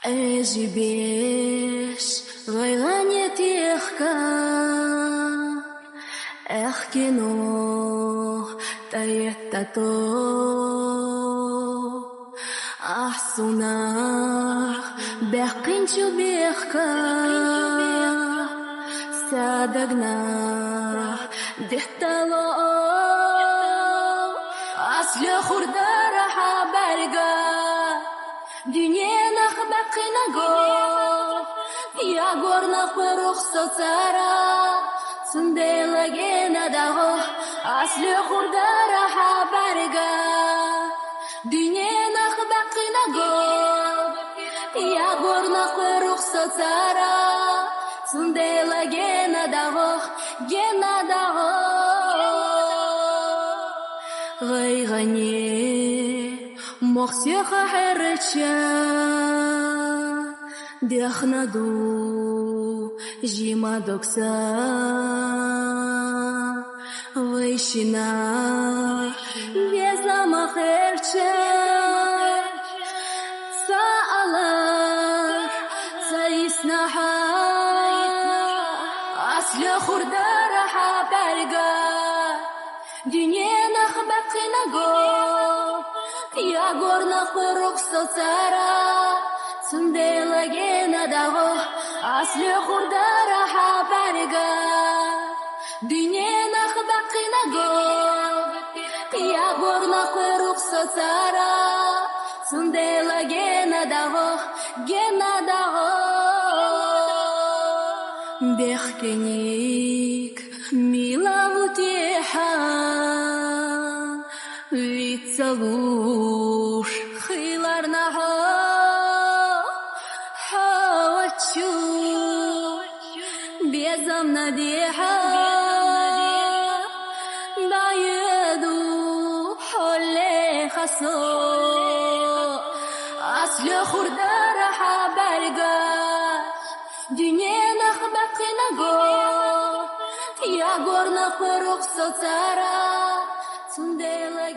Ежибеш غيغانية تيخكا احكينو تايتاتو احسونا بحقنشو بيخكا سادقنا دحتالو اصلي خردار حبارقا دنيانا خبقنا جو يا горна خرخصة سارا سندلا جينا داغو أصلي خردار حبارقا دنيانا خبقنا جو يا горна خرخصة سارا سندلا جينا داغو غيغني مخسيخة حرشا ديخنا دو جيما دوكسا ويشنا بيزا مخيرشا سألا سيسنحا أصلي خردار حبارقا دنيانا خبقنا جو يا горна خرخصة سارا سندلا جينا داغو أصلي خردار حبارقا دنيانا خبقنا جو يا горна خرخصة سارا سندلا جينا داغو بيحكينيك ميلا وتيحا ويتسالوش خيلارنا حواتشو بيزمنا ديحا بايدو حولي خسو أصلي خردار حبارقا دنيانا خبقنا جو يا горна خرخصة سارا سندلا